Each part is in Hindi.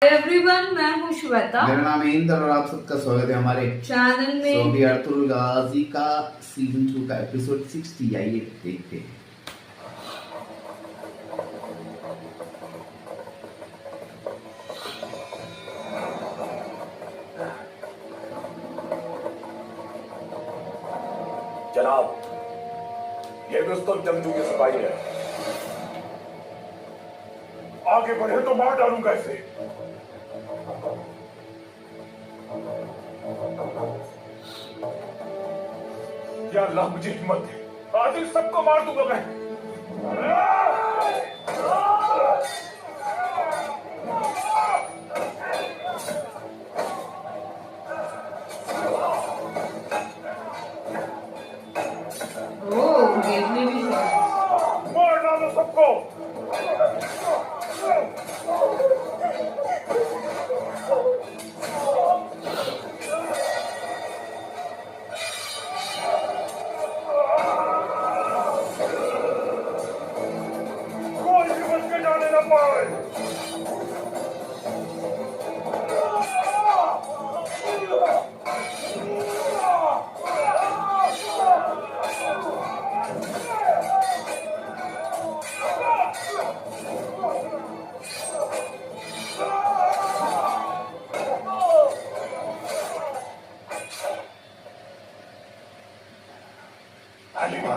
एवरीवन, मैं हूँ श्वेता। मेरा नाम है इंद्र और आप सबका स्वागत है हमारे चैनल में। सऊदी अर्तुल गाजी का सीजन 2 का एपिसोड 60। आइए देखते हैं। जनाब, ये रुस्तम जंगजू की सिपाही है। आगे बढ़े तो मार डालूंगा इसे। या अल्लाह मुझे हिम्मत दे, आज इन सबको मार दूंगा मैं। ओह, गेट में भी है। मार डालो सबको। कोई भी बच के जाने न पाए। हलीमा,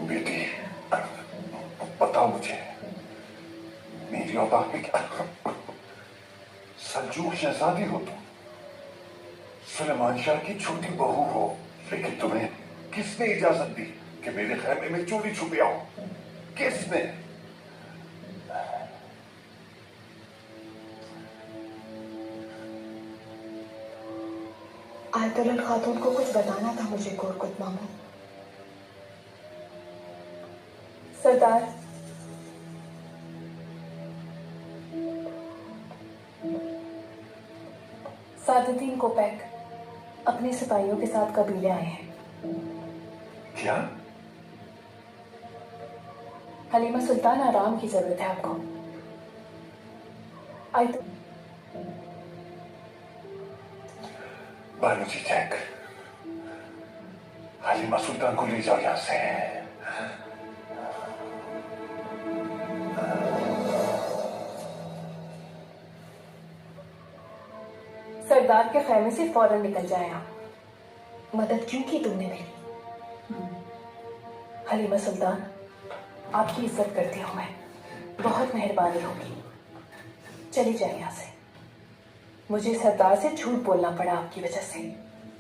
बेटी, बताओ मुझे, मेरी औकात में क्या? सल्जूक शहजादी हो तुम, सुलेमान शाह की छोटी बहू हो, लेकिन तुम्हें किसने इजाजत दी कि मेरे खैमे में चोरी छुपे आओ? किसने? आयतुल खातून को कुछ बताना था मुझे गोरकुत मामू। सरदार, सादुद्दीन कोपैक अपने सिपाहियों के साथ कबीले आए हैं। क्या? हलीमा सुल्तान, आराम की जरूरत है आपको। बानूजी जैक, हलीमा सुल्तान को ले जाओ यहां से। सरदार के खैमे से फौरन निकल जाए आप। मदद क्यों की तुमने मेरी? हलीमा सुल्तान, आपकी इज्जत करती हूं मैं, बहुत मेहरबानी होगी। चली जाए यहां से। मुझे सरदार से झूठ बोलना पड़ा आपकी वजह से।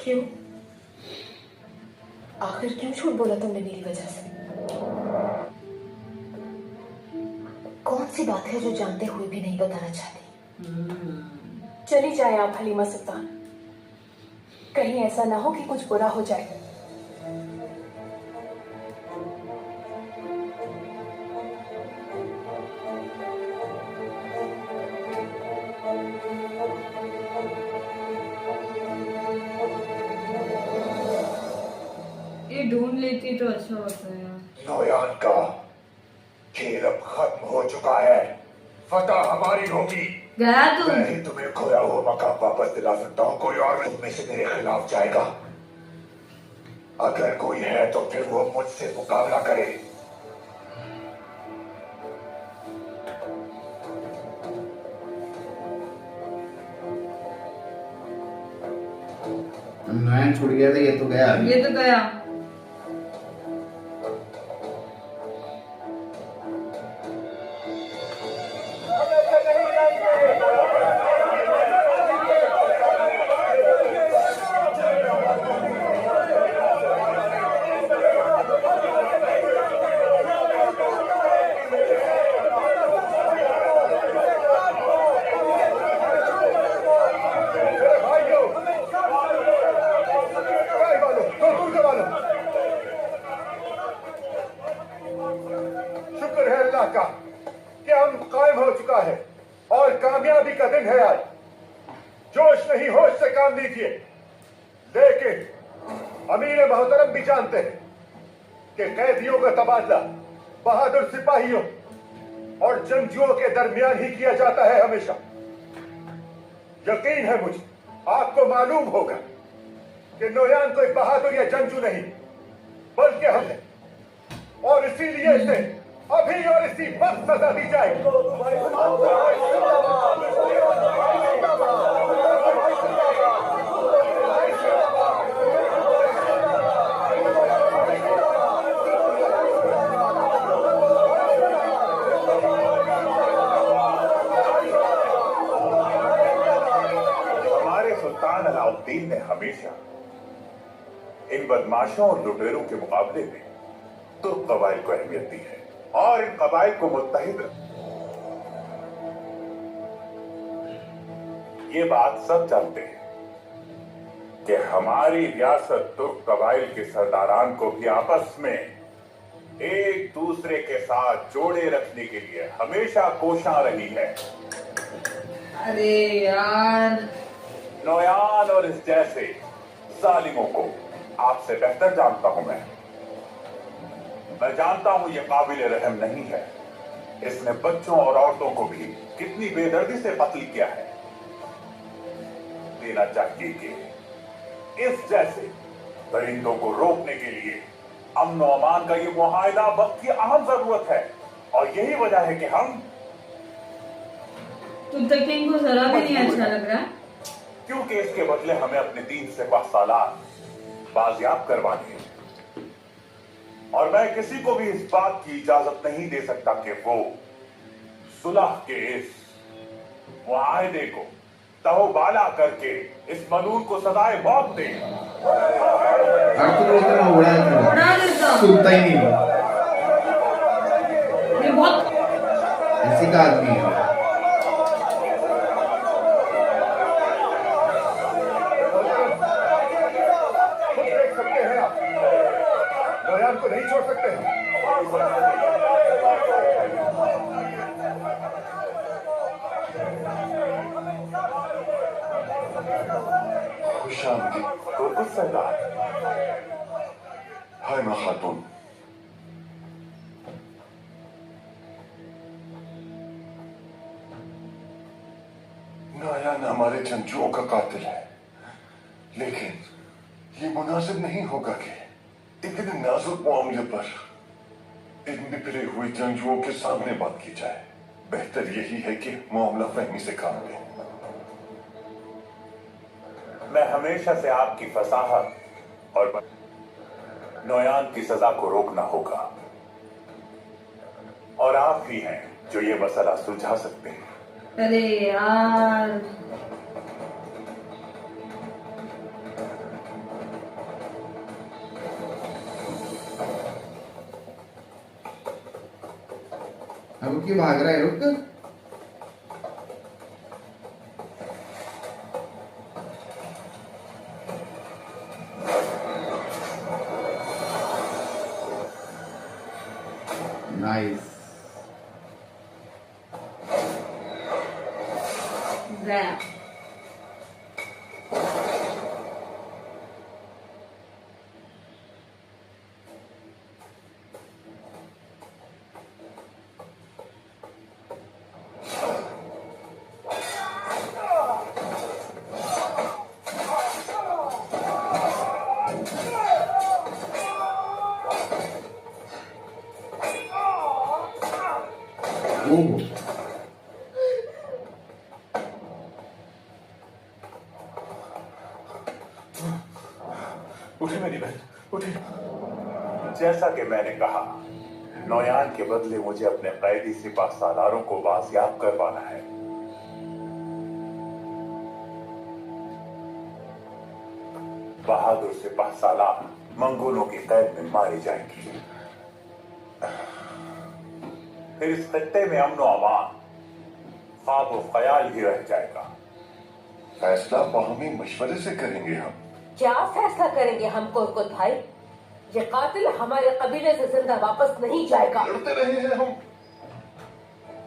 क्यों? आखिर क्यों झूठ बोला तुमने मेरी वजह से? कौन सी बात है जो जानते हुए भी नहीं बताना चाहती? चली जाए आप हलीमा सुल्तान, कहीं ऐसा ना हो कि कुछ बुरा हो जाए। ये ढूंढ लेती तो अच्छा होता है यार। नौयान का खेल अब खत्म हो चुका है। फतह हमारी होगी। गया तुम? मैं ही तुम्हें खोया हुआ मकाम वापस दिला सकता हूँ। कोई और तुम में से मेरे खिलाफ जाएगा? अगर कोई है तो फिर वो मुझसे मुकाबला करे। नयन छूट गया था, ये तो गया अभी। ये तो गया। शुक्र है अल्लाह का कि हम कायम हो चुका है और कामयाबी का दिन है आज। जोश नहीं होश से काम लीजिए। लेकिन अमीर मोहतरम भी जानते हैं कि कैदियों का तबादला बहादुर सिपाहियों और जंगजुओं के दरमियान ही किया जाता है हमेशा। यकीन है मुझे आपको मालूम होगा कि नोयान कोई बहादुर या जंगजू नहीं बल्कि हम है, और इसीलिए इसे अभी और इसी वक्त सजा दी जाएगी। हमारे सुल्तान अलाउद्दीन ने हमेशा इन बदमाशों और लुटेरों के मुकाबले में तुर्क कबाइल को अहमियत दी है और इन कबाइल को मुत्तहिद ये बात सब जानते हैं कि हमारी रियासत तुर्क कबाइल के सरदारान को भी आपस में एक दूसरे के साथ जोड़े रखने के लिए हमेशा कोशां रही है। अरे यार, नोयान और इस जैसे जालिमों को आपसे बेहतर जानता हूं मैं जानता हूं ये काबिल रहम नहीं है। इसने बच्चों और औरतों को भी कितनी बेदर्दी से कत्ल किया है। देना चाहिए कि इस जैसे परिंदों को रोकने के लिए अमन और अमान का ये मुआहदा वक्त की अहम जरूरत है और यही वजह है कि हम तुम तक इनको जरा भी नहीं अच्छा लग रहा। क्योंकि इसके बदले हमें अपने 3 सिपाह सालार बाजियाब करवाने हैं और मैं किसी को भी इस बात की इजाजत नहीं दे सकता कि वो सुलह के इस मुआहदे को तहबाला करके इस मलून को सजाए मौत दे। उड़ा देता हूँ। सुनता ही नहीं, ये बहुत ऐसी का आदमी है। देख सकते हैं आप, नोयान को नहीं छोड़ सकते हैं। खुशामदी तो सरदार। हाय मां खातून, नोयान हमारे जंगजुओं का कातिल है, लेकिन ये मुनासिब नहीं होगा कि इतने नाजुक मामले पर इन बिखरे हुए जंगजुओं के सामने बात की जाए। बेहतर यही है कि मामला फहमी से काम लें। मैं हमेशा से आपकी फसाहत और नोयान की सजा को रोकना होगा और आप ही हैं जो ये मसला सुलझा सकते हैं। अरे यार, अब क्यों भाग रहा है? रुक। नाइस। गया। ओह, उठे मेरी बहन, उठे। जैसा कि मैंने कहा, नोयान के बदले मुझे अपने कैदी सिपाह सालारों को बाजियाब करवाना है। बहादुर सिपाह सालार मंगोलों की कैद में मारी जाएंगी। फिर इस खत्ते में अमन और अमान, ख्वाब और ख्याल ही रह जाएगा। फैसला बाहमी मशवरे से करेंगे हम। क्या फैसला करेंगे हम कोरकुत भाई? ये कातिल हमारे कबीले से जिंदा वापस नहीं जाएगा। लड़ते रहे हैं हम।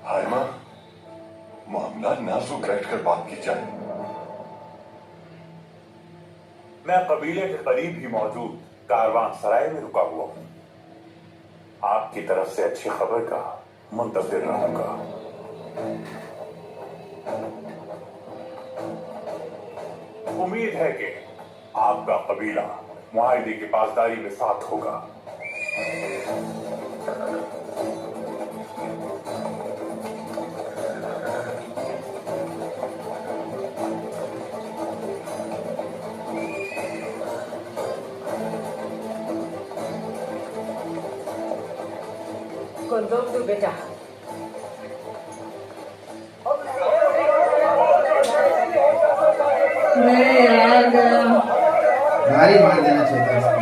हाय मां, मामला नाजुक बैठकर बात की जाए। मैं कबीले के करीब ही मौजूद कारवान सराय में रुका हुआ हूं। आपकी तरफ से अच्छी खबर का मुंतजिर रहूंगा। उम्मीद है कि आपका कबीला मुआहिदे की पासदारी में साथ होगा। कुंदन तू बेटा मैं यार गया। गाड़ी मार देना चाहिए था इसको।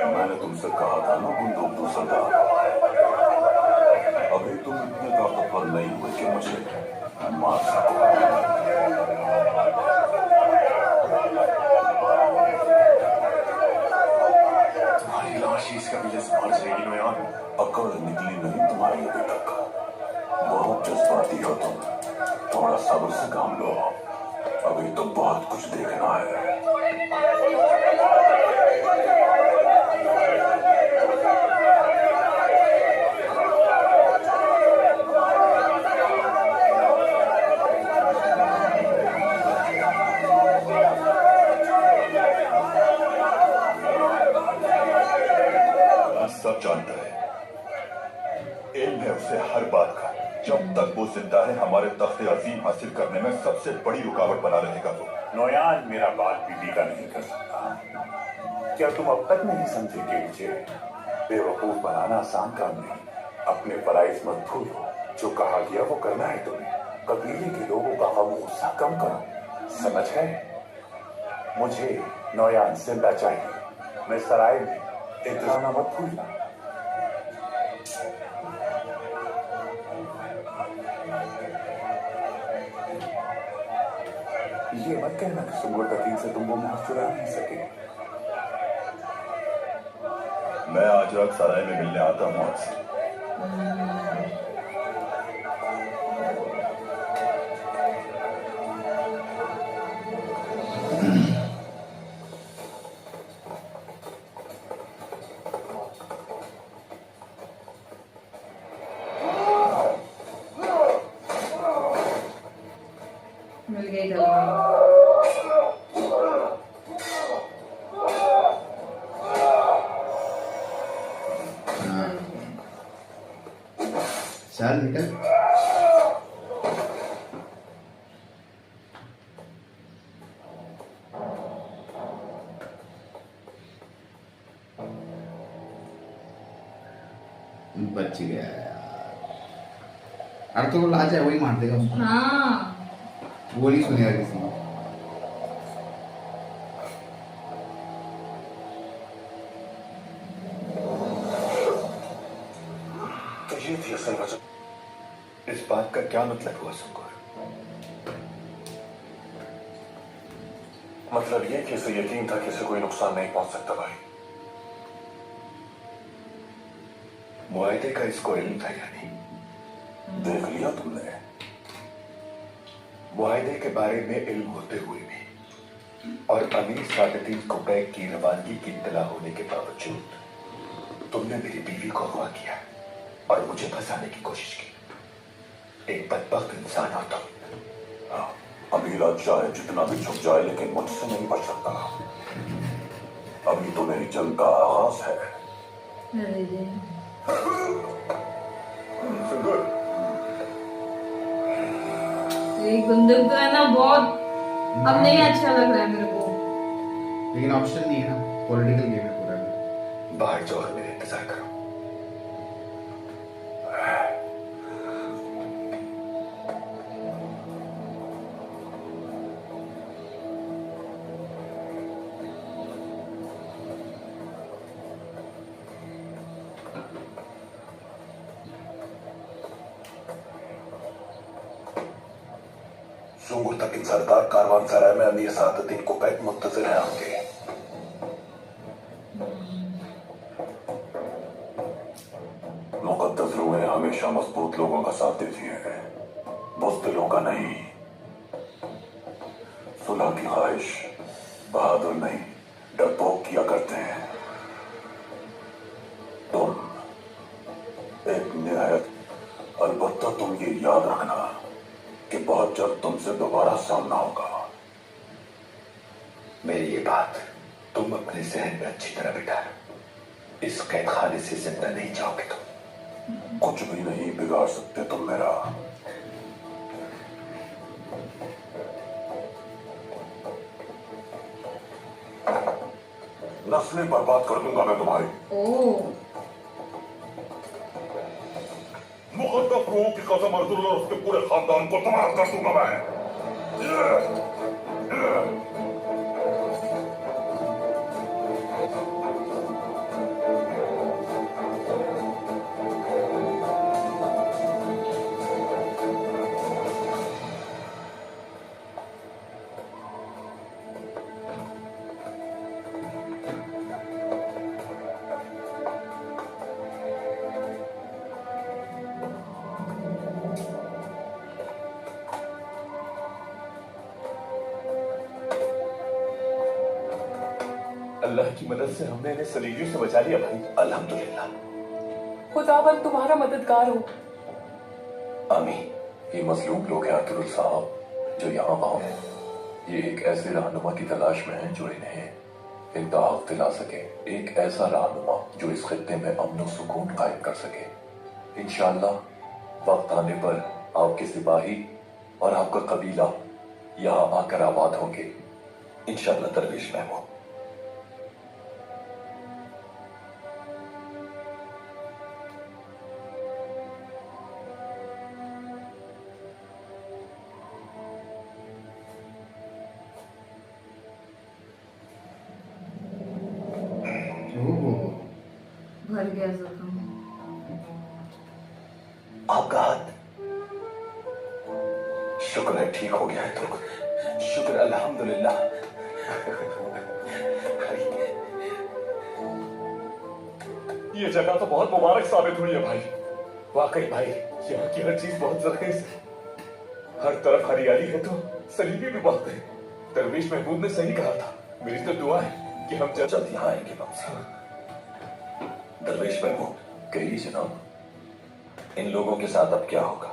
मैंने तुमसे कहा था ना बंदूक दो सरदार, अभी तुम इतने ताकतवर नहीं हुए कि मुझे मार सको। तुम्हारी लाश इस कबीले से मार जाएगी नोयान। अकड़ निकली नहीं तुम्हारी अभी तक। बहुत जज्बाती हो तुम, थोड़ा सब्र से काम लो, अभी तो बहुत कुछ देखना है। सब जानता है, इल्म है उसे हर बात का। जब तक वो जिंदा है हमारे तख्ते अजीम हासिल करने में सबसे बड़ी रुकावट बना रहेगा वो। नोयान मेरा बाल पीढ़ी का नहीं कर सकता। क्या तुम अब तक नहीं समझे कि मुझे बेवकूफ बनाना आसान काम नहीं। अपने फराइज मत भूलो, जो कहा गया वो करना है तुम्हें। कबीले के लोगों का गम गुस्सा कम करो, समझ है? मुझे नोयान जिंदा चाहिए। मैं सराय में इंतजार मत भूलना। ये मत कहना कि सुंगुर तकीन से तुम वो मोहर चुरा नहीं सके। मैं आज रात सराय में मिलने आता हूँ आपसे। मिल गई दवाई। चल निकल। बच गया यार। अरे तो वो ला जाए, वही मार देगा उसको। हाँ वो नहीं सुनेगा किसी को। तो ये थी असल वजह। इस बात का क्या मतलब हुआ सुंगुर? मतलब ये कि इसे यकीन था कि इसे कोई नुकसान नहीं पहुंच सकता भाई। मुआहिदे का इसको इल्म था यानी। देख लिया तुमने, मुआहिदे के बारे में इल्म होते हुए भी और अमीर सादतीन को बैग की रवानगी की इत्तला होने के बावजूद तुमने मेरी बीवी को अगवा किया और मुझे फंसाने की कोशिश की। एक बदबख्त इंसान हो तुम। अमीर चाहे जितना भी छुप जाए लेकिन मुझसे नहीं बच सकता। अभी तो मेरी जंग का आगाज है। अरे जी। ये गुंदन तो है ना बहुत, अब नहीं अच्छा लग रहा है मेरे को। लेकिन ऑप्शन नहीं है ना, पॉलिटिकल गेम है पूरा। बाहर जाओ और मेरा इंतजार करो। सुंगुर तक इन सरदार कारवान सराय में अमीर सादुद्दीन को बैठ मुंतजिर है आपके। मुकद्दस रूहें हमेशा मजबूत लोगों का साथ देती हैं, बुज़दिलों का नहीं। सुलह की ख्वाहिश बहादुर नहीं, डरपोक किया करते हैं। तुम एक निहायत, अलबत्ता तुम ये याद रखना कि बहुत जल्द तुमसे दोबारा सामना होगा। मेरी ये बात तुम अपने जहन में अच्छी तरह बिठा लो। इस कैद खाने से जिंदा नहीं जाओगे तुम। कुछ भी नहीं बिगाड़ सकते तुम मेरा। नस्लें बर्बाद कर दूंगा मैं तुम्हारी। ओह मुकद्दस रूहों की कसम, अर्जुन और उसके पूरे खानदान को तबाह कर दूंगा मैं। अल्लाह की मदद से हमने इन्हें सलीबियों से बचा लिया भाई। अल्हम्दुलिल्लाह। खुदावन तुम्हारा मददगार हो। आमीन। ये मजलूम लोग हैं अब्दुल साहब जो यहाँ आए। ये एक ऐसे रहनुमा की तलाश में हैं जो इन्हें इंतहा दिला सके, एक ऐसा रहनुमा जो इस खित्ते में अमन और सुकून कायम कर सके। इंशाअल्लाह वक्त आने पर आपके सिपाही और आपका कबीला यहाँ आकर आबाद होंगे। इंशाअल्लाह दरवेश महबूब। भर गया जख्म। आपका हाथ शुक्र है ठीक हो गया है। तो शुक्र अल्हम्दुलिल्लाह। ये जगह तो बहुत मुबारक साबित हुई है भाई। वाकई भाई यहाँ की हर चीज बहुत जरखेज है। हर तरफ हरियाली है तो सलीबी भी बहुत है। दरवेश महबूब ने सही कहा था। मेरी तो दुआ है कि हम जल्द यहाँ आएंगे बाबू। दरवेश महबूब, कहिए जनाब। इन लोगों के साथ अब क्या होगा?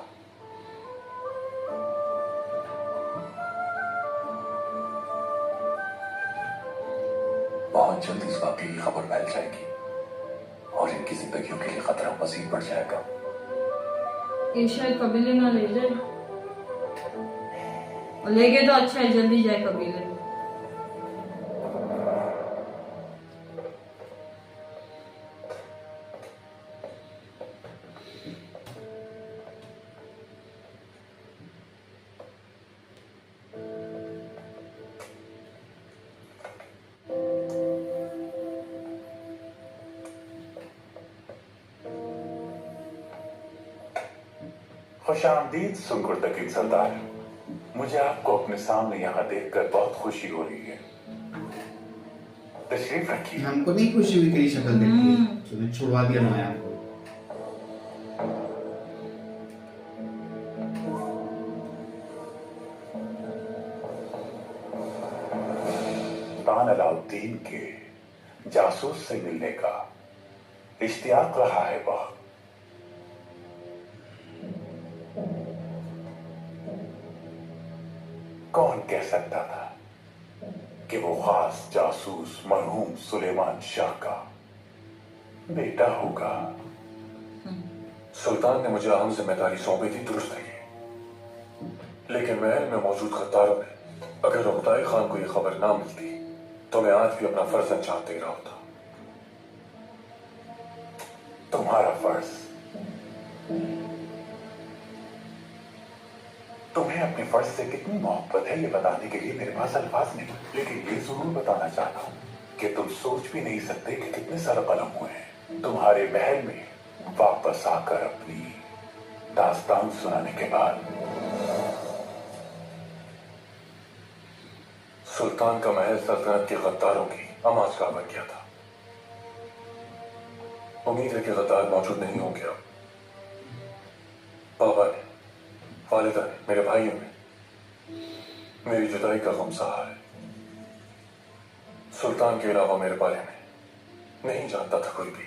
बहुत जल्द इस वाकई की खबर फैल जाएगी और इनकी जिंदगियों के लिए खतरा मजीद बढ़ जाएगा। ये शायद कबीले ना ले जाए, और ले गए तो अच्छा है, जल्दी जाए कबीले में। खुशामदीद सुंगुर तकीन सरदार। मुझे आपको अपने सामने यहाँ देखकर बहुत खुशी हो रही है। तशरीफ रखिए। हमको नहीं खुशी हुई तेरी शक्ल देख के, तूने छुड़वा दिया माया को। सुल्तान अलाउद्दीन के जासूस से मिलने का इश्तियाक रहा है बहुत। कौन कह सकता था कि वो खास जासूस मरहूम सुलेमान शाह का बेटा होगा। सुल्तान ने मुझे अहम जिम्मेदारी सौंपी थी, दुरुस्त है, लेकिन महल में मौजूद खद्दारों में अगर उमताई खान को यह खबर ना मिलती तो मैं आज भी अपना फर्ज अंजाम दे रहा होता। तुम्हारा फर्ज, तुम्हें अपने फर्ज से कितनी मोहब्बत है ये बताने के लिए मेरे पास अल्फाज नहीं, लेकिन ये जरूर बताना चाहता हूँ कि तुम सोच भी नहीं सकते कि कितने सारे कलम हुए हैं तुम्हारे महल में वापस आकर अपनी दास्तान सुनाने के बाद। सुल्तान का महल सल्तनत के गद्दारों की आमाज का बन गया था। उम्मीद है कि गद्दार मौजूद नहीं होंगे अब। पापा ने, वालिदा ने, मेरे भाइयों ने मेरी जुदाई का गम सहा है। सुल्तान के अलावा मेरे बारे में नहीं जानता था कोई भी,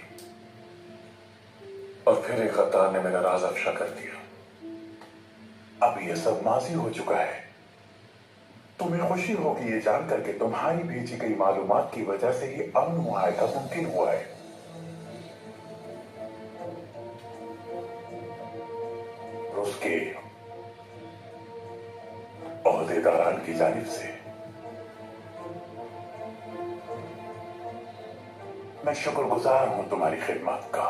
और फिर एक गद्दार ने मेरा राज अफशा कर दिया। अब ये सब माजी हो चुका है। तुम्हें खुशी होगी ये जानकर कि तुम्हारी भेजी गई मालूमात की वजह से ही अमन मुआहदा मुमकिन हुआ है। उसके ओहदेदारान की जानिब से मैं शुक्रगुजार हूं तुम्हारी खिदमत का।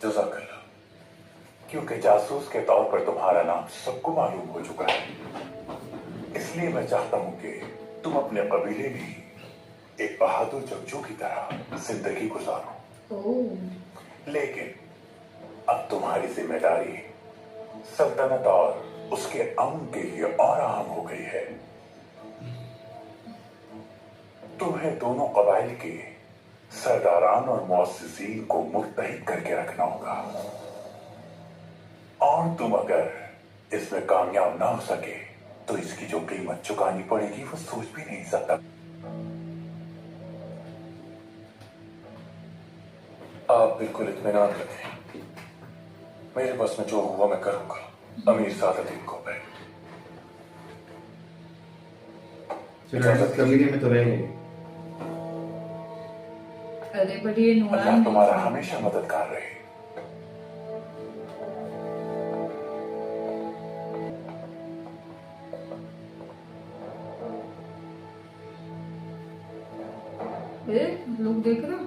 जज़ाकल्लाह। क्योंकि जासूस के तौर पर तुम्हारा नाम सबको मालूम हो चुका है, इसलिए मैं चाहता हूं कि तुम अपने कबीले में एक बहादुर जंगजू की तरह जिंदगी गुजारो। लेकिन अब तुम्हारी जिम्मेदारी सल्तनत और उसके अमन के लिए और अहम हो गई है। तुम्हें दोनों कबाइल के सरदारान और मुअस्सिसीन को मुत्तहिद करके रखना होगा, और तुम अगर इसमें कामयाब ना हो सके तो इसकी जो कीमत चुकानी पड़ेगी वो सोच भी नहीं सकता। आप बिल्कुल इत्मीनान रखें, मेरे बस में जो हुआ मैं करूंगा। अमीर सादुद्दीन को मैं इजाजत कबीले में तो रहेंगे। अरे पर ये अल्लाह नूरान तुम्हारा हमेशा मददगार रहे। लोग देख रहे हो।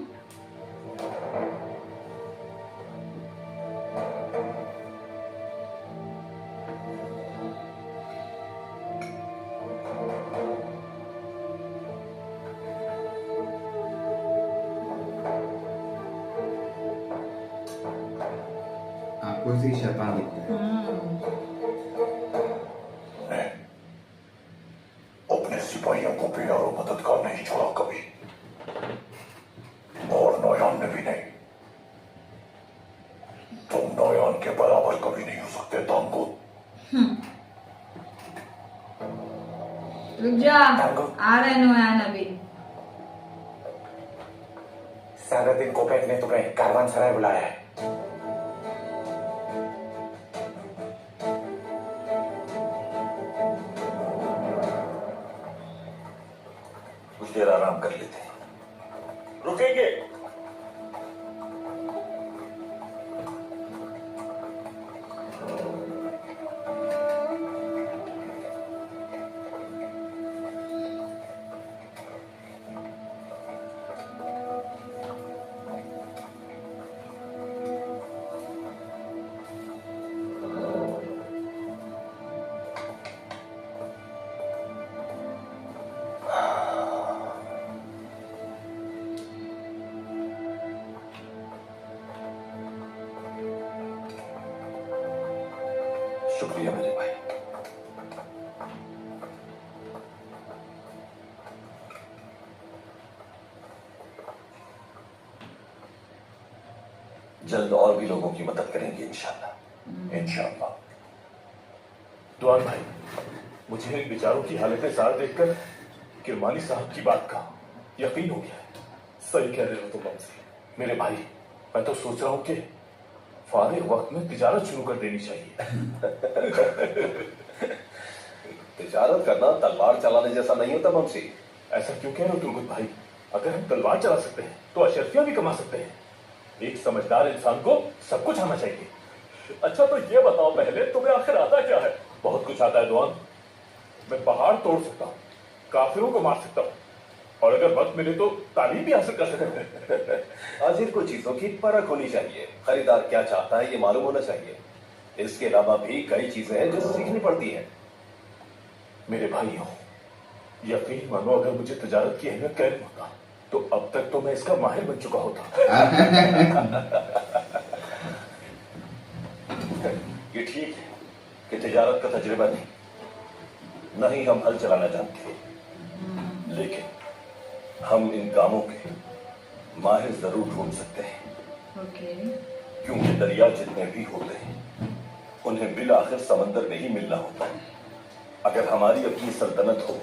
आपको इसी शैतान दिखता है। मैं अपने सिपाहियों को भी और मददगार नहीं छोड़ा कभी, और नौयान ने भी नहीं। तुम नौयान के बराबर कभी नहीं हो सकते तांगो। रुक जा, आ रहे नूरान अभी। सादुद्दीन कोपैक ने तुम्हें कारवानसराय बुलाया है। कुछ देर आराम कर लेते हैं। रुकेंगे? शुक्रिया मेरे भाई। जल्द और भी लोगों की मदद करेंगे इंशाल्लाह। इंशाअल्लाह। दुआन भाई, मुझे इन बेचारों की हालत ज़ार देखकर किरमानी साहब की बात का यकीन हो गया है। सही कह रहे हो तुम हमसे मेरे भाई। मैं तो सोच रहा हूं कि फारिग वक्त में तिजारत शुरू कर देनी चाहिए। तिजारत करना तलवार चलाने जैसा नहीं होता ममसी। ऐसा क्यों कह रहे हो तुर्गुत भाई? अगर हम तलवार चला सकते हैं तो अशरफियां भी कमा सकते हैं। एक समझदार इंसान को सब कुछ आना चाहिए। अच्छा तो ये बताओ पहले, तुम्हें आखिर आता क्या है? बहुत कुछ आता है दुआन। मैं पहाड़ तोड़ सकता हूँ, काफिरों को मार सकता हूँ, और अगर वक्त मिले तो तालीम भी हासिल कर सकता हूँ। हाजिर को चीजों की परख होनी चाहिए। खरीदार क्या चाहता है ये मालूम होना चाहिए। इसके अलावा भी कई चीजें हैं जो सीखनी पड़ती है। मेरे भाइयों, यकीन मानो अगर मुझे तिजारत की अहमियत कहना होता तो अब तक तो मैं इसका माहिर बन चुका होता। ये ठीक है कि तिजारत का तजुर्बा नहीं, न ही हम हल चलाना जानते, लेकिन हम इन कामों के माहिर जरूर ढूंढ सकते हैं। ओके। क्योंकि दरिया जितने भी होते हैं उन्हें बिल आखिर समंदर में ही मिलना होता है। अगर हमारी अपनी सल्तनत हो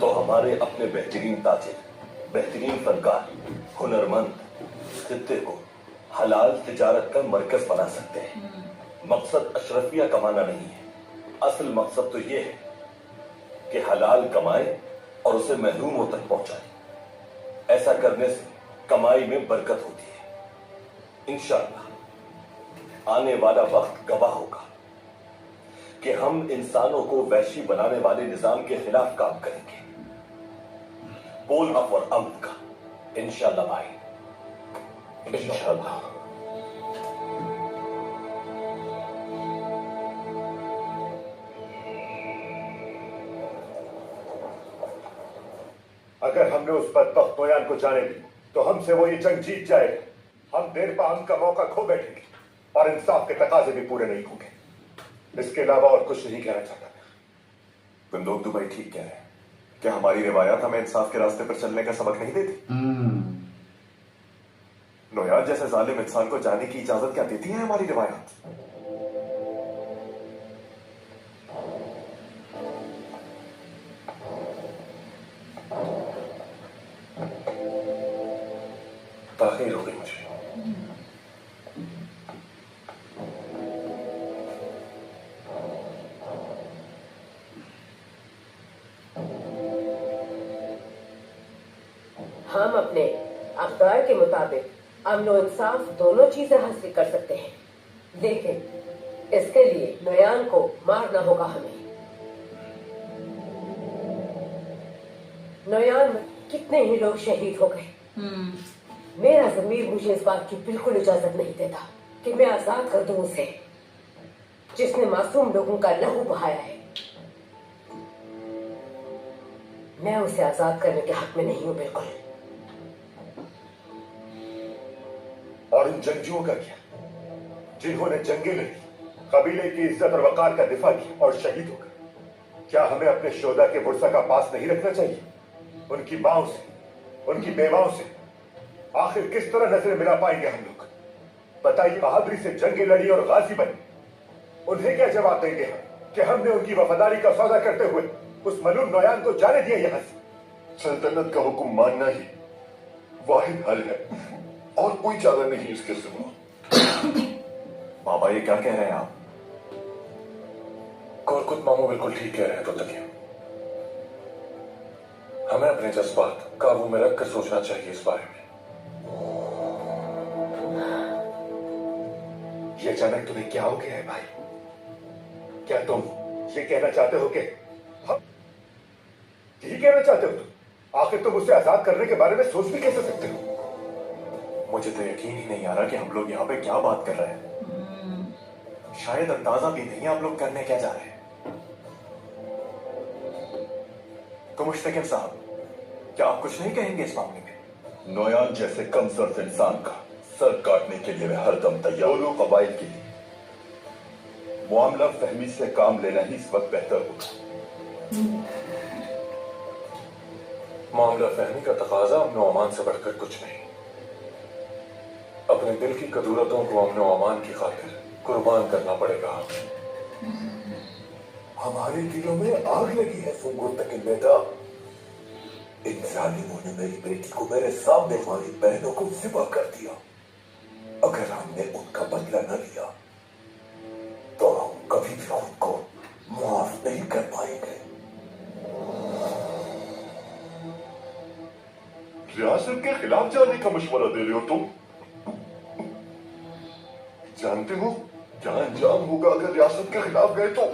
तो हमारे अपने बेहतरीन ताजिर, बेहतरीन फनकार, हुनरमंद खित्ते को हलाल तिजारत का मरकज बना सकते हैं। मकसद अशरफिया कमाना नहीं है, असल मकसद तो यह है कि हलाल कमाए और उसे महरूमों तक पहुंचाए। ऐसा करने से कमाई में बरकत होती है। इंशाअल्लाह आने वाला वक्त गवाह होगा कि हम इंसानों को वैशी बनाने वाले निजाम के खिलाफ काम करेंगे। बोल हक और अमन का, इंशाअल्लाह भाई, इंशाअल्लाह। अगर हमने उस बदबख्त नोयान को जाने दी तो हमसे वो ये जंग जीत जाएगा। हम देर पा हम का मौका खो बैठेंगे और इंसाफ के तकाजे भी पूरे नहीं होंगे। इसके अलावा और कुछ नहीं कहना चाहता। बंदूक तो भाई ठीक कह रहे हैं। क्या हमारी रिवायात हमें इंसाफ के रास्ते पर चलने का सबक नहीं देती? नोयान जैसे जालिम इंसान को जाने की इजाजत क्या देती है हमारी रिवायात? ताखीर हो गई मुझे। हम अपने अखबार के मुताबिक अमन और इंसाफ दोनों चीजें हासिल कर सकते हैं, लेकिन इसके लिए नोयान को मारना होगा हमें। नोयान में कितने ही लोग शहीद हो गए। मेरा ज़मीर मुझे इस बात की बिल्कुल इजाजत नहीं देता कि मैं आजाद कर दूं उसे जिसने मासूम लोगों का लहू बहाया है। मैं उसे आजाद करने के हक में नहीं हूं बिल्कुल। और इन जंगजुओं का क्या, जिन्होंने जंगे लड़ी, कबीले की इज्जत और वकार का दिफा किया और शहीद हो गए? क्या हमें अपने शोधा के बुरसा का पास नहीं रखना चाहिए? उनकी माओं से, उनकी बेवाओं से आखिर किस तरह नजरें मिला पाएंगे हम लोग? बताइए, बहादुरी से जंगे लड़ी और गाजी बने, उन्हें क्या जवाब देंगे हम कि हमने उनकी वफादारी का सौदा करते हुए उस मलूम नोयान को जाने दिया यहां से? सल्तनत का हुक्म मानना ही वाहिद हल है और कोई चारा नहीं इसके सिवा। बाबा ये क्या कह रहे हैं आप? कोरकुत मामू बिल्कुल ठीक कह रहे हैं। तो तकिया हमें अपने जज्बात काबू में रखकर सोचना चाहिए इस बारे में। ये अचानक तुम्हें क्या हो गया है भाई? क्या तुम ये कहना चाहते हो कि हम यही कहना चाहते हो तुम? आखिर तुम उसे आजाद करने के बारे में सोच भी कैसे सकते हो? मुझे तो यकीन ही नहीं आ रहा कि हम लोग यहाँ पे क्या बात कर रहे हैं। शायद अंदाजा भी नहीं आप लोग करने क्या जा रहे हैं। तो मुश्तकिन साहब, क्या आप कुछ नहीं कहेंगे इस मामले में? नोयान जैसे कमजोर इंसान का सर काटने के लिए मैं हरदम तैयार। दोनों कबाइल के लिए मामला फहमी से काम लेना ही इस वक्त बेहतर होगा। मामला फहमी का तकाजा अमन और अमान से बढ़कर कुछ नहीं। अपने दिल की कदूरतों को अमन और अमान की खातिर कुर्बान करना पड़ेगा। हमारे दिलों में आग लगी है फुंगुर तक बेटा। इन जालिमों ने मेरी बेटी को मेरे सामने हमारी बहनों को ज़िबा कर दिया। अगर हमने उनका बदला न लिया तो हम कभी भी खुद को माफ नहीं कर पाएंगे। रियासत के खिलाफ जाने का मशवरा दे रहे हो तुम? जानते हो क्या अंजाम होगा अगर रियासत के खिलाफ गए तो?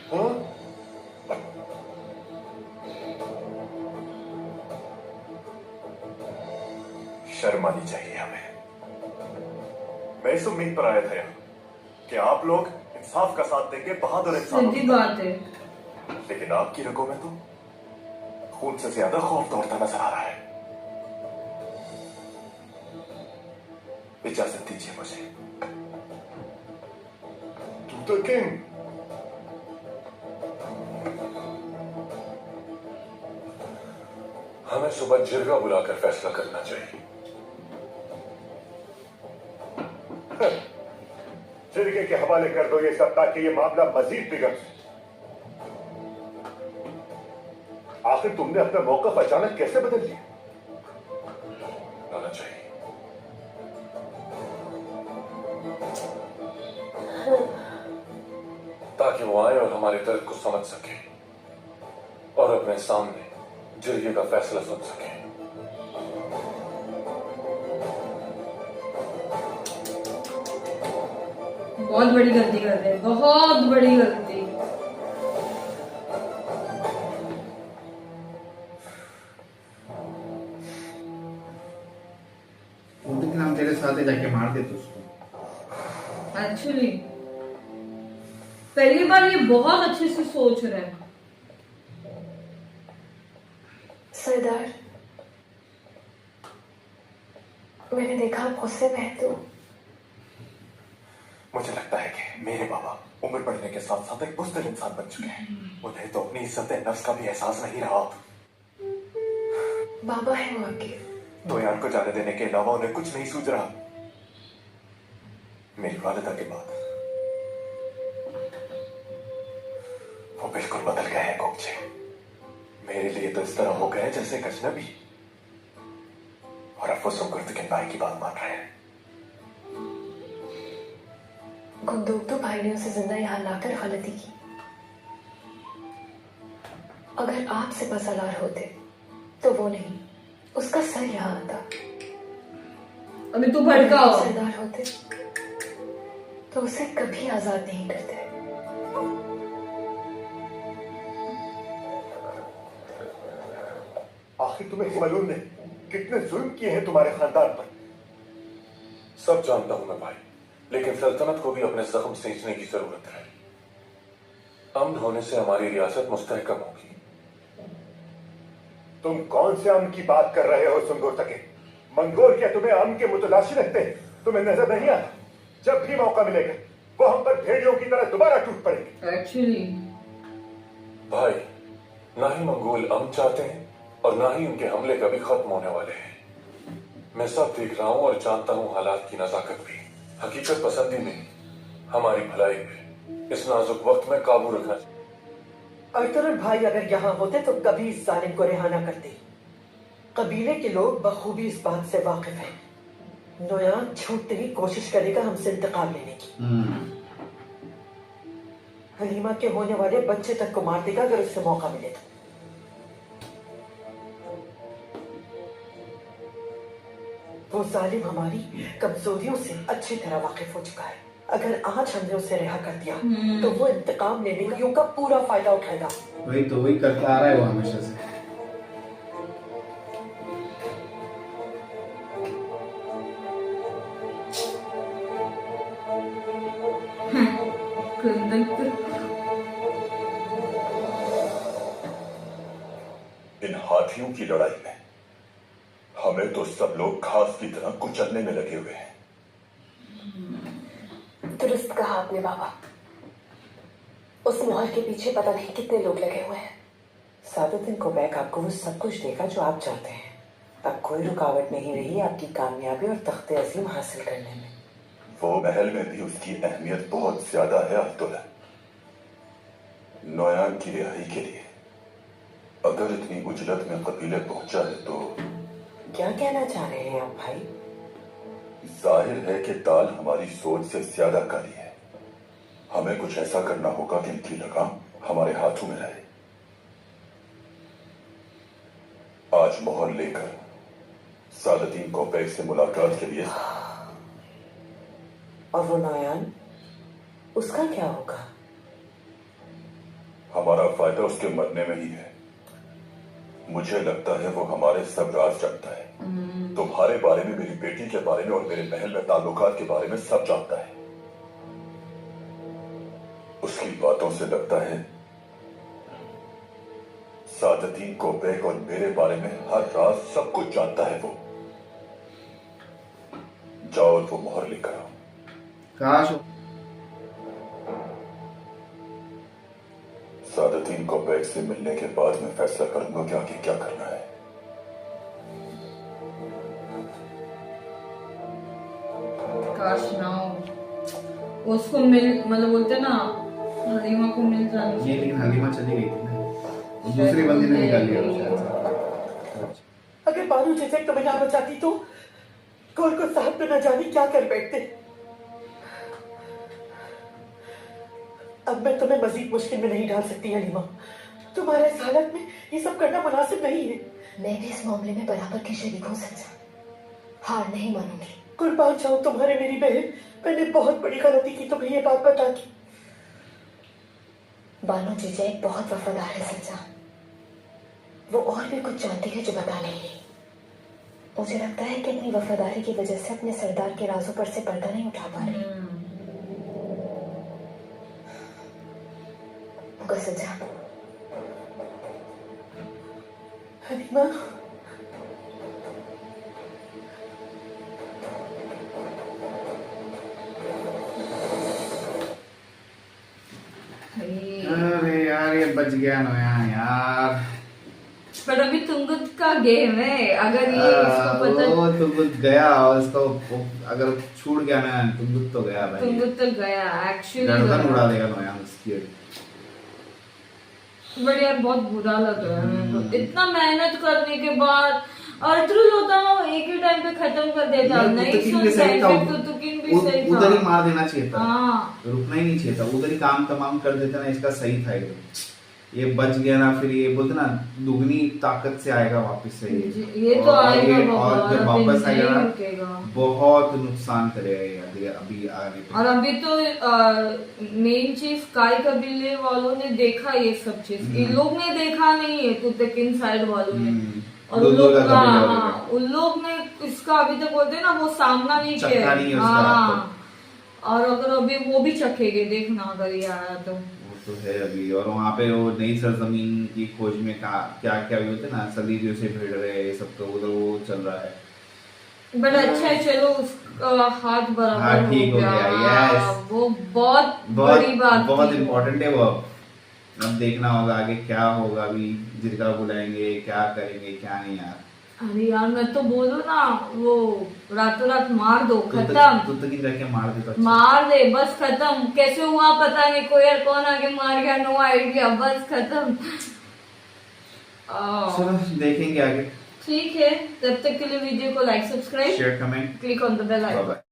हाँ? शर्म आनी चाहिए हमें। मैं इस उम्मीद पर आया था यहाँ कि आप लोग इंसाफ का साथ देंगे बहादुर इंसान सीधी बात है। लेकिन आपकी रगों में तो खून से ज्यादा खौफ दौड़ता नजर आ रहा है। इजाजत दीजिए मुझे। To the king. हमें सुबह जिरगा बुलाकर फैसला करना चाहिए। जिरगे के हवाले कर दो ये सब ताकि ये मामला मजीद बिगड़ जाए। आखिर तुमने अपना मौकफ अचानक कैसे बदल लिया? आना चाहिए। ताकि वो आए और हमारे दर्द को समझ सके और अपने सामने जिरगे का फैसला सुन सके। बहुत बड़ी गलती कर रहे हैं, बहुत बड़ी गलती। उनके नाम तेरे साथ है, जाके मार दे तू उसको। एक्चुअली पहली बार ये बहुत अच्छे से सोच रहे हैं। सरदार, मैंने देखा आप गुस्से में हैं तो मुझे लगता है कि मेरे बाबा उम्र बढ़ने के साथ साथ एक बुज़दिल इंसान बन चुके हैं। उन्हें तो अपनी इज्जत नफ्स का भी एहसास नहीं रहा। बाबा है वो आपके। नोयान को जाने देने के अलावा उन्हें कुछ नहीं सूझ रहा। मेरी वालिदा के बाद वो बिल्कुल बदल गए हैं गोगचे। मेरे लिए तो इस तरह हो गए जैसे एक अजनबी। और अब वो सुगुर्द के भाई की बात मान रहे हैं। गुंदोगतू भाई ने उसे जिंदा यहाँ लाकर गलती की। अगर आप सिपहसालार होते तो वो नहीं, उसका सर यहाँ आता। अभी तू भड़काओ। सरदार होते तो उसे कभी आजाद नहीं करते। आखिर तुम्हें हुमायूं ने कितने जुल्म किए हैं तुम्हारे खानदान पर? सब जानता हूं मैं भाई, लेकिन सल्तनत को भी अपने जख्म सींचने की जरूरत है। अमन होने से हमारी रियासत मुस्तहकम होगी। तुम कौन से अमन की बात कर रहे हो सुंगुर्तके? मंगोल क्या तुम्हें अमन के मुतलाशी रखते हैं? तुम्हें नजर नहीं आता? जब भी मौका मिलेगा वो हम पर भेड़ियों की तरह दोबारा टूट पड़ेंगे। एक्चुअली भाई, ना ही मंगोल अमन चाहते हैं और ना ही उनके हमले कभी खत्म होने वाले हैं। मैं सब देख रहा हूं और जानता हूं हालात की नजाकत भी। हकीकत पसंदी नहीं, हमारी भलाई भी इस नाजुक वक्त में काबू रखना चाहिए। अर्तुगरुल भाई अगर यहाँ होते तो कभी इस जालिम को रिहा न करते। कबीले के लोग बखूबी इस बात से वाकिफ हैं। नोयान छूटते ही कोशिश करेगा हमसे इंतकाम लेने की। हलीमा के होने वाले बच्चे तक को मार देगा अगर उससे मौका मिले तो। वो जालिम हमारी कमजोरियों से अच्छी तरह वाकिफ हो चुका है। अगर आज हमने उसे रिहा कर दिया तो वो इंतकाम लेने का पूरा फायदा उठाएगा। वही करता आ रहा है वो हमेशा से। इन हाथियों की लड़ाई में हमें तो सब लोग घास की तरह कुचलने में लगे हुए हैं। दुरुस्त कहा आपने बाबा। उस मोहर के पीछे पता नहीं कितने लोग लगे हुए हैं। सादुद्दीन कोबैक आपको वो सब कुछ देगा जो आप चाहते हैं। अब कोई रुकावट नहीं रही आपकी कामयाबी और तख्ते अजीम हासिल करने में। वो महल में भी उसकी अहमियत बहुत ज्यादा है अब्दुल्ला। नोयान की रिहाई के लिए अगर इतनी उजलत में कबीले पहुंचा है तो क्या कहना चाह रहे हैं आप भाई? जाहिर है कि दाल हमारी सोच से ज्यादा काली है। हमें कुछ ऐसा करना होगा कि इनकी लगाम हमारे हाथों में रहे। आज मोहर लेकर सादुद्दीन कोबैक से मुलाकात के लिए। और वो नोयान, उसका क्या होगा? हमारा फायदा उसके मरने में ही है। मुझे लगता है वो हमारे सब राज जानता है। तुम्हारे बारे में, मेरी बेटी के बारे में और मेरे महल में ताल्लुकात के बारे में सब जानता है। बातों से लगता है सादतीन कोबैक और मेरे बारे में हर राज सब कुछ जानता है वो। जाओ और वो मोहर लेकर आओ। काश सादतीन कोबैक से मिलने के बाद मैं फैसला करूंगा कि आगे क्या करना है। काश ना हो उसको मिल, मतलब बोलते ना हलीमा को मिल जाना। ये लेकिन हलीमा चली गई थी ना, वो दूसरी बंदी ने निकाल लिया उसको। अगर बानू चेचक तुम्हें ना बचाती तो कौर को साहब पे न जाने क्या कर बैठते। अब मैं तुम्हें मजीद मुश्किल में नहीं डाल सकती हलीमा। तुम्हारे इस हालत में ये सब करना मुनासिब नहीं है। मैं भी इस मामले में बराबर की शरीक हूँ सच्चा, हार नहीं मानूंगी। कुर्बान जाऊं तुम्हारे मेरी बहन, मैंने बहुत बड़ी गलती की तुम्हें ये बात बता के। बानो जीजा एक बहुत वफादार है सच्चा, वो और भी कुछ जानती है जो बता नहीं रही। मुझे लगता है कि अपनी वफादारी की वजह से अपने सरदार के राजों पर से पर्दा नहीं उठा पा रही। होगा सच्चा। हलीमा अरे यार ये बच गया ना यार। पर अभी तुंगुत का गेम है, अगर ये इसको पता वो तुंगुत गया और इसको अगर छूट गया ना तुंगुत तो गया भाई। तुंगुत तो गया एक्चुअली, गर्दन उड़ा देगा नोयान उसकी। बट यार बहुत बुरा लग रहा है मेरे को, इतना मेहनत करने के बाद। अर्तुल होता ना एक ही टाइम पे खत्म कर देता, नहीं सुनता है तो तुकिन भी सही था। उधर ही मार देना चाहिए था, हाँ रुकना ही नहीं चाहिए था, उधर ही काम तमाम कर देता ना, इसका सही था एकदम। ये बच गया ना, फिर ये बोलते ना दुगनी ताकत से आएगा वापस से ये तो आएगा और जब वापस आएगा ना रुकेगा। बहुत नुकसान करेगा ये अभी आगे पे। और अभी तो मेन चीज काय कबीले वालों ने देखा ये सब चीज, इन लोग ने देखा नहीं है, तुतकिन साइड वालों ने। और उन लोग ने इसका अभी तक बोलते ना वो सामना नहीं किया। हाँ, और अगर अभी वो भी चखेंगे देखना अगर ये आया तो तो है अभी। और वहाँ पे वो नई सरजमीन की खोज में क्या क्या भी होते ना, सलीबियों से भिड़ रहे ये सब, तो उधर वो चल रहा है। बट अच्छा है, चलो उसका हाथ बराबर ठीक हो गया। यस, वो बहुत बड़ी बात, बहुत इम्पोर्टेंट है वो। अब देखना होगा आगे क्या होगा, अभी जिरगा बुलाएंगे, क्या करेंगे क्या नहीं यार। अरे यार मैं तो बोलूं ना, वो रातों रात मार दो, खत्म। तू तक जाके मार दे, तो मार दे बस, खत्म। कैसे हुआ पता नहीं, कोई यार कौन आके मार गया, नो आइडिया, बस खत्म। चलो देखेंगे आगे। ठीक है, तब तक के लिए वीडियो को like, subscribe, share, comment, click on the bell icon.